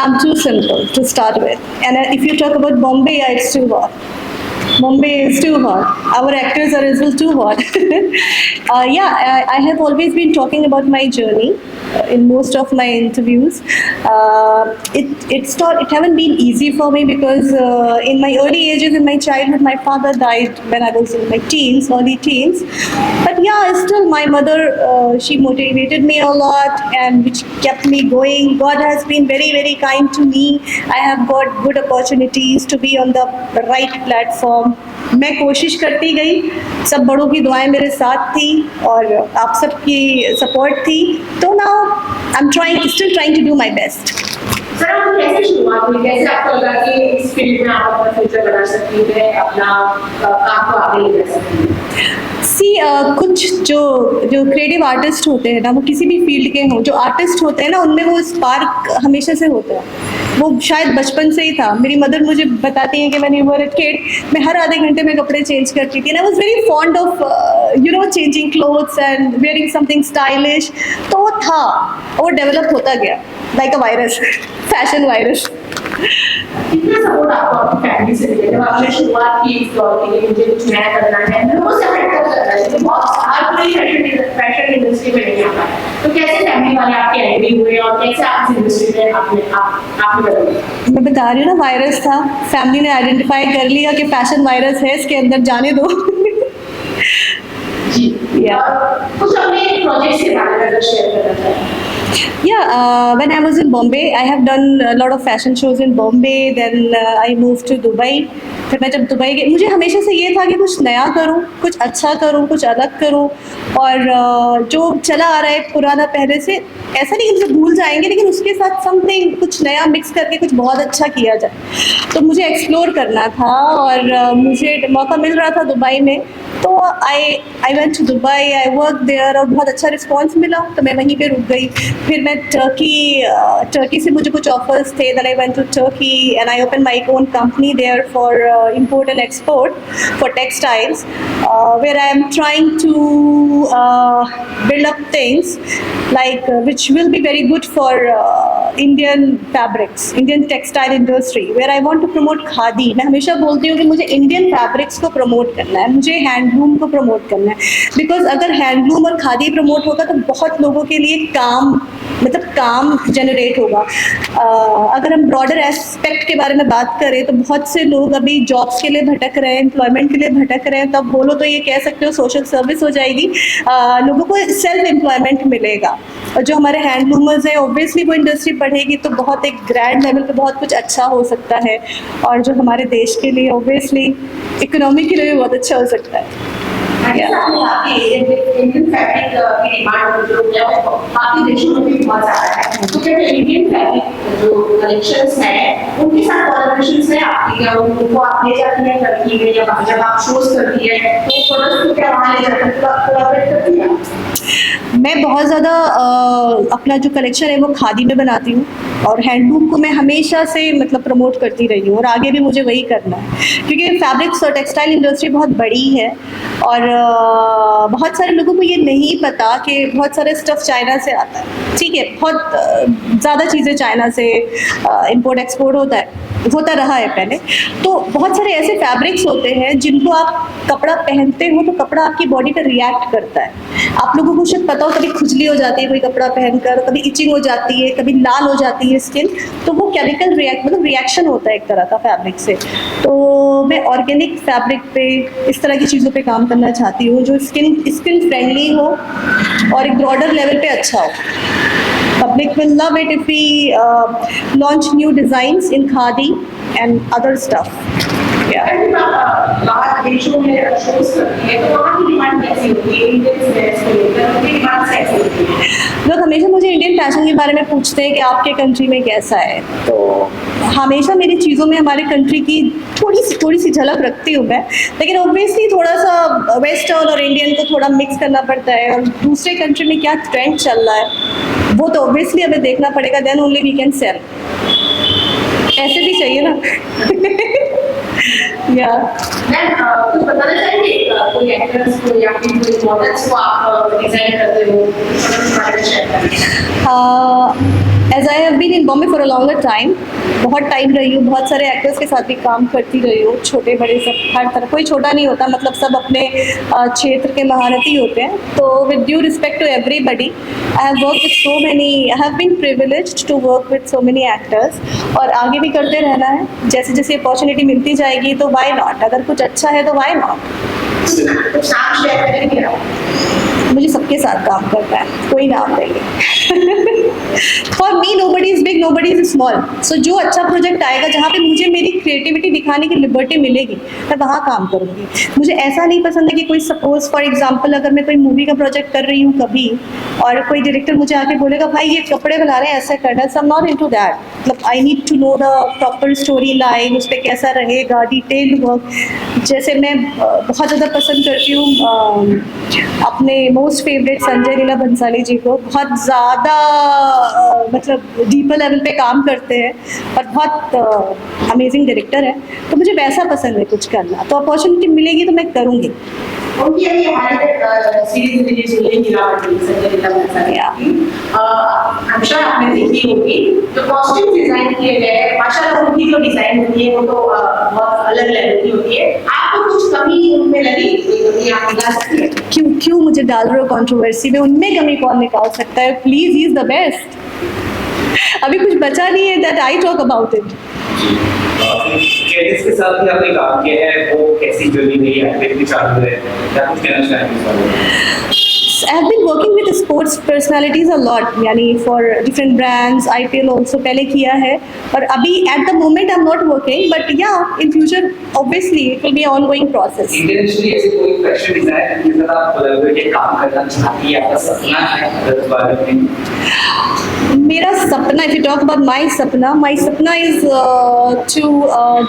I'm too simple to start with. And if you talk about Bombay, it's too hot. Bombay is too hot. Our actors are as well too hot. I have always been talking about my journey in most of my interviews. It haven't been easy for me because in my early ages, in my childhood, my father died when I was in my teens, early teens. But yeah, still my mother, she motivated me a lot and which kept me going. God has been very, very kind to me. I have got good opportunities to be on the right platform. मैं कोशिश करती गई, सब बड़ों की दुआएं मेरे साथ थी और आप सबकी सपोर्ट थी, तो now I am still trying to do my best. Sir आपको कैसे शुरुआत हुई, कैसे आपको लगा कि इस फील्ड में आप अपना फ्यूचर बना सकती हैं, अपना काम को आगे ले जा सकती हैं? कुछ जो क्रिएटिव आर्टिस्ट होते हैं ना, वो किसी भी फील्ड के हों, जो आर्टिस्ट होते हैं ना, उनमें वो स्पार्क हमेशा से होता है। वो शायद बचपन से ही था। मेरी मदर मुझे बताती हैं कि मैंने वर अ किड, मैं हर आधे घंटे में कपड़े चेंज करती थी। I was very fond of changing clothes and wearing something stylish. तो वो था, वो डेवलप होता गया like a virus, fashion virus. कितना सपोर्ट आपको आपकी फैमिली से मिला जब आपने शुरुआत की इस दौर के लिए, मुझे कुछ नया करना है, लोगों से हटकर करना है, क्योंकि बहुत हर कोई फैशन इंडस्ट्री में नहीं आता है, तो कैसे फैमिली वाले आपके एग्री हुए और कैसे आप इस इंडस्ट्री में आपने बदले? मैं बता रही हूँ ना, वायरस था। फैमिली ने आइडेंटिफाई कर लिया कि फैशन वायरस है, इसके अंदर जाने दो। जी, कुछ अपने प्रोजेक्ट्स के बारे में अगर शेयर करना चाहें? When I was in Bombay, I have done a lot of fashion shows in Bombay. Then I moved to Dubai. फिर मैं जब दुबई गई, मुझे हमेशा से ये था कि कुछ नया करूँ, कुछ अच्छा करूँ, कुछ अलग करूँ। और जो चला आ रहा है पुराना पहले से, ऐसा नहीं कि मुझे भूल जाएंगे, लेकिन उसके साथ समथिंग कुछ नया मिक्स करके कुछ बहुत अच्छा किया जाए। तो मुझे एक्सप्लोर करना था और मुझे मौका मिल रहा था दुबई में, तो I went to Dubai, I work there और बहुत अच्छा रिस्पॉन्स मिला, तो मैं वहीं पे रुक गई। फिर मैं टर्की से मुझे कुछ ऑफर्स थे, that I went to Turkey and I open my own company there for import and export for textiles, where I am trying to build up things like which will be very good for Indian fabrics, Indian textile industry, where I want to promote khadi. मैं हमेशा बोलती हूँ कि मुझे Indian fabrics को promote करना है, मुझे हैंडलूम को प्रमोट करना है, बिकॉज अगर हैंडलूम और खादी प्रमोट होगा तो बहुत लोगों के लिए काम जनरेट होगा। अगर हम ब्रॉडर एस्पेक्ट के बारे में बात करें तो बहुत से लोग अभी जॉब्स के लिए भटक रहे हैं, एम्प्लॉयमेंट के लिए भटक रहे हैं, तब बोलो तो ये कह सकते हो सोशल सर्विस हो जाएगी, लोगों को सेल्फ एम्प्लॉयमेंट मिलेगा। और जो हमारे हैंडलूमर्स हैं, ऑब्वियसली वो इंडस्ट्री बढ़ेगी तो बहुत एक ग्रैंड लेवल पे बहुत कुछ अच्छा हो सकता है, और जो हमारे देश के लिए ऑब्वियसली इकोनॉमी के लिए भी बहुत अच्छा हो सकता है। इंडियन फैब्रिक की डिमांड जो है वो बाकी देशों में भी बहुत ज़्यादा है, तो क्या इंडियन फैब्रिक जो कलेक्शंस हैं उनके साथ कोलैबोरेशंस है आपकी, या उनको आप ले जाती हैं टर्की में, या जब आप शोज करती है तो प्रोडक्ट्स को क्या वहाँ ले जाकर कोलैबोरेट करती हैं? मैं बहुत ज़्यादा अपना जो कलेक्शन है वो खादी में बनाती हूँ, और हैंडलूम को मैं हमेशा से मतलब प्रमोट करती रही हूँ और आगे भी मुझे वही करना है, क्योंकि फैब्रिक्स और टेक्सटाइल इंडस्ट्री बहुत बड़ी है और बहुत सारे लोगों को ये नहीं पता कि बहुत सारे स्टफ़ चाइना से आता है। ठीक है, बहुत ज़्यादा चीज़ें चाइना से इंपोर्ट एक्सपोर्ट होता रहा है पहले। तो बहुत सारे ऐसे फैब्रिक्स होते हैं जिनको आप कपड़ा पहनते हो तो कपड़ा आपकी बॉडी पर रिएक्ट करता है। आप लोगों को शायद पता हो, कभी खुजली हो जाती है कोई कपड़ा पहनकर, कभी इचिंग हो जाती है, कभी लाल हो जाती है स्किन, तो वो केमिकल रिएक्शन होता है एक तरह का फैब्रिक से। तो मैं ऑर्गेनिक फैब्रिक पे, इस तरह की चीज़ों पे काम करना चाहती हूँ जो स्किन फ्रेंडली हो और एक ब्रॉडर लेवल पे अच्छा हो। Public will love it if we launch new designs in khadi and other stuff. बाहर देशों में शोज करती है तो वहाँ की डिमांड कैसी होती है इंडियन ड्रेस को लेकर, उनकी डिमांड कैसी होती है? लोग हमेशा मुझे इंडियन फैशन के बारे में पूछते हैं कि आपके कंट्री में कैसा है, तो हमेशा मेरी चीज़ों में हमारे कंट्री की थोड़ी सी झलक रखती हूँ मैं, लेकिन ऑब्वियसली थोड़ा सा वेस्टर्न और इंडियन को थोड़ा मिक्स करना पड़ता है, और दूसरे कंट्री में क्या ट्रेंड चल रहा है वो तो ऑब्वियसली हमें देखना पड़ेगा, then only we can sell. ऐसे भी चाहिए ना। या कुछ बताना चाहेंगे कोई एक्टर्स को या फिर कोई मॉडल्स को आप डिजाइन करते हो? as I I have been in Bombay for a longer time, बहुत टाइम रही हूँ, बहुत सारे एक्टर्स के साथ भी काम करती रही हूँ, छोटे बड़े सब हर तरह, कोई छोटा नहीं होता, मतलब सब अपने क्षेत्र के महारथी होते हैं। तो with due respect to everybody, I have work with so many, I have been privileged to work with so many actors, और आगे भी करते रहना है। जैसे जैसे अपॉर्चुनिटी मिलती जाएगी तो वाई नॉट, अगर कुछ अच्छा है तो वाई नॉट। कुछ नाम शेयर करेंगे आप? मुझे सबके साथ काम करना है, कोई नाम नहीं है। For me nobody is big, nobody is small. So जो अच्छा प्रोजेक्ट आएगा, जहाँ पे मुझे मेरी क्रिएटिविटी दिखाने की लिबर्टी मिलेगी, मैं वहाँ काम करूँगी। मुझे ऐसा नहीं पसंद है कि कोई सपोज फॉर एग्जाम्पल अगर मैं कोई मूवी का प्रोजेक्ट कर रही हूँ कभी, और कोई डायरेक्टर मुझे आके बोलेगा भाई ये कपड़े बना रहे हैं, ऐसा करना है, so I am not into that. मतलब I need to know the proper story line, उस पर कैसा रहेगा, डिटेल्ड वर्क। जैसे मैं बहुत ज़्यादा पसंद करती हूँ अपने मोस्ट फेवरेट संजय लीला भंसाली जी को, बहुत ज़्यादा मतलब डीपर लेवल पे काम करते हैं और बहुत अमेजिंग डायरेक्टर है। तो मुझे वैसा पसंद है कुछ करना, तो अपॉर्चुनिटी मिलेगी तो मैं करूँगी। उनकी अभी हमारे सीरीज रिलीज हुई है हीरावती संजय लीला भंसाली की, आई एम श्योर आपने देखी होगी। जो कॉस्ट्यूम डिजाइन किए गए हैं, माशाल्लाह उनकी जो डिजाइन होती है वो तो बहुत अलग लेवल की होती है। आपको कुछ कमी उनमें लगी, कोई कमी आप निकाल सकती हैं? क्यों क्यों मुझे डाल रहे हो कंट्रोवर्सी में? उनमें कमी कौन निकाल सकता है? Please, he is the best. अभी कुछ बचा नहीं है that I talk about it. Cadets के साथ भी आपने काम किया है, वो कैसी जर्नी रही है, एक्टिविटी चालू है, क्या कुछ कहना चाहेंगे? I have been working with sports personalities a lot, यानी for different brands, IPL also पहले किया है, और अभी at the moment I'm not working, but yeah, in future obviously it will be an ongoing process. Internationally ऐसे कोई fashion designer के साथ आप कोलैबोरेट काम करना चाहती है, आपका सपना है इस बारे में? मेरा सपना, if you talk about my सपना is to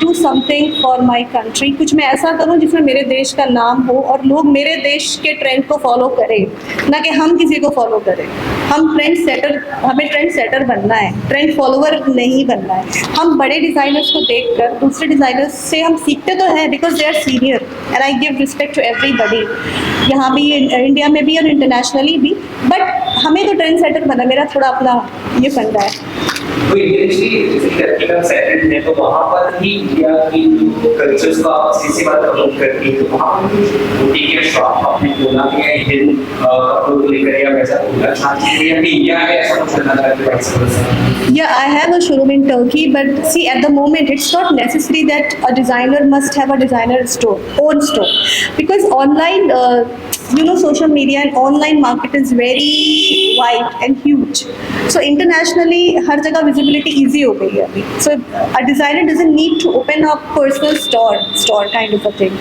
do something for my country। कुछ मैं ऐसा करूं जिसमें मेरे देश का नाम हो और लोग मेरे देश के ट्रेंड को फॉलो करें, ना कि हम किसी को फॉलो करें। हमें ट्रेंड सेटर बनना है, ट्रेंड फॉलोवर नहीं बनना है। हम बड़े डिज़ाइनर्स को देखकर दूसरे डिज़ाइनर्स से हम सीखते तो हैं, because they are senior and I give respect to everybody, यहाँ भी इंडिया में भी और इंटरनेशनली भी। बट हमें तो ट्रेंड सेटर बनना, मेरा थोड़ा अपना ये फंडा है। तो इंटरनेशनली जैसे धरती का सेटल है, तो वहाँ पर ही इंडिया की जो कल्चर्स का सीसी बात प्रमोट करती है, तो वहाँ पर ठीक है शॉप आपने बोला कि इंडियन कपड़ों को लेकर या वैसा बोलना चाहती है, या इंडिया में ऐसा कुछ करना चाहते हैं? Yeah, I have a showroom in Turkey, but see, at the moment, it's not necessary that a designer must have a designer own store, because online, social media and online market is very wide and huge. So internationally, हर जगह visibility easy हो गई है अभी. So a designer doesn't need to open up personal store kind of a thing.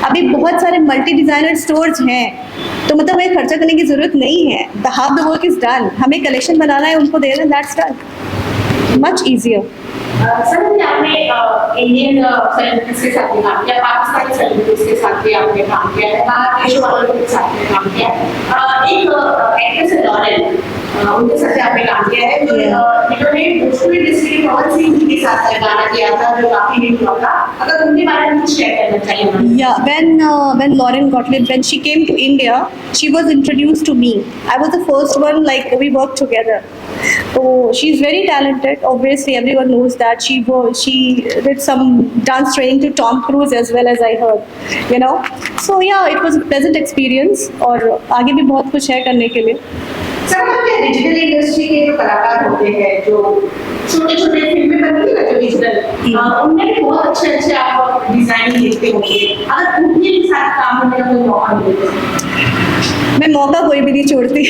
अभी बहुत सारे multi designer stores हैं, तो मतलब हमें खर्चा करने की जरूरत नहीं है. Half the work is done. हमें कलेक्शन बनाना है, उनको देना, that's done. Much easier. Sir, आपने इंडियन सेलिब्रिटीज के साथ भी काम किया, पाकिस्तानी सेलिब्रिटीज के साथ भी आपने काम किया है, बाहर देशों वालों के साथ भी काम किया है। एक एक्ट्रेस है लॉरेन, उनके साथ आपने काम किया है, जिन्होंने भोजपुरी इंडस्ट्री में पवन सिंह जी के साथ गाना किया था, जो काफी हिट हुआ था। अगर उनके बारे में कुछ शेयर करना चाहिए? Yeah, when Lauren Gottlieb, when she came to India, she was introduced to me. I was the first one, like we worked together. So she's very talented. Obviously, everyone knows that she did some dance training to Tom Cruise as well, as I heard. So yeah, it was a pleasant experience. और आगे भी बहुत कुछ है करने के लिए। Sir, क्या डिजिटल इंडस्ट्री के जो कलाकार होते हैं, जो छोटे-छोटे फिल्में बनती है ना, जो डिजिटल, उनमें भी बहुत अच्छे आप डिजाइन देखते होंगे। अगर उनके साथ काम करने का कोई मौका मिले तो? मैं मौका कोई भी नहीं छोड़ती।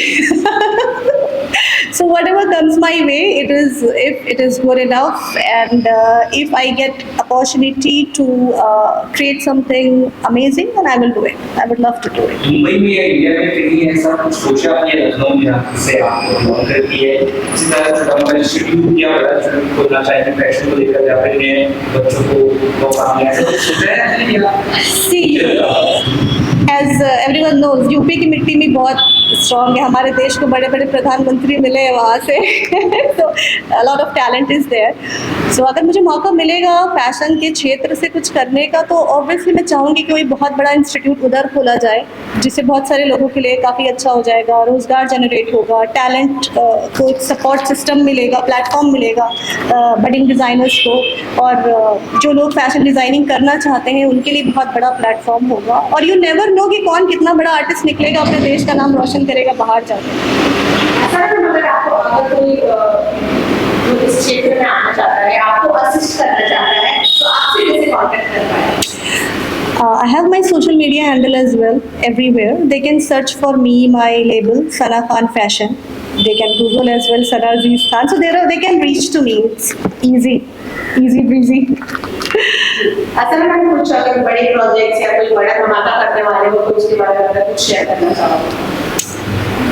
So whatever comes my way, if it is good enough, and if I get opportunity to create something amazing, then I will do it. I would love to do it. Mumbai में या इंडिया में कहीं ऐसा कुछ सोचा आपने, लखनऊ में आपसे आपको लॉन्च करती है, इसी तरह छोटा मोटा इंस्टीट्यूट या बड़ा इंस्टीट्यूट खोलना चाहिए फैशन को लेकर, या फिर नए बच्चों को मौका मिला, ऐसा कुछ सोचा है? See, as everyone knows, UP की मिट्टी में बहुत स्ट्रॉन्ग है, हमारे देश को बड़े बड़े प्रधानमंत्री मिले हैं वहाँ से। तो a lot of talent is there. So अगर मुझे मौका मिलेगा फैशन के क्षेत्र से कुछ करने का, तो ऑब्वियसली मैं चाहूँगी कि कोई बहुत बड़ा इंस्टीट्यूट उधर खोला जाए, जिससे बहुत सारे लोगों के लिए काफ़ी अच्छा हो जाएगा, रोज़गार जनरेट होगा, टैलेंट को सपोर्ट सिस्टम मिलेगा, प्लेटफॉर्म मिलेगा बडिंग डिज़ाइनर्स को, और जो लोग फैशन डिज़ाइनिंग करना चाहते हैं उनके लिए बहुत बड़ा प्लेटफॉर्म होगा। और यू नेवर नो कि कौन कितना बड़ा आर्टिस्ट निकलेगा, अपने देश का नाम रोशन करेगा बाहर जाकर। ऐसा है मगर आपको अगर कोई जो इस क्षेत्र में आना चाहता है, आपको असिस्ट करना चाहता है, तो आपसे कैसे कांटेक्ट कर पाए? I have my social media handle as well everywhere. They can search for me, my label, Sana Khan Fashion. They can Google as well, Sana Aziz Khan. So they can reach to me. It's easy breezy. असल में मैंने कुछ अगर बड़े projects या कोई बड़ा धमाका करने वाले हो तो उसके बारे में अगर कुछ शेयर करना चाहो।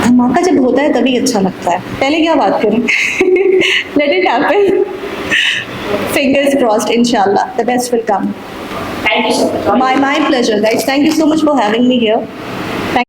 धमाका जब होता है तभी अच्छा लगता है, पहले क्या बात करें। Let it happen. Fingers crossed, inshallah. The best will come. Thank you so much. My pleasure, guys. Thank you so much for having me here.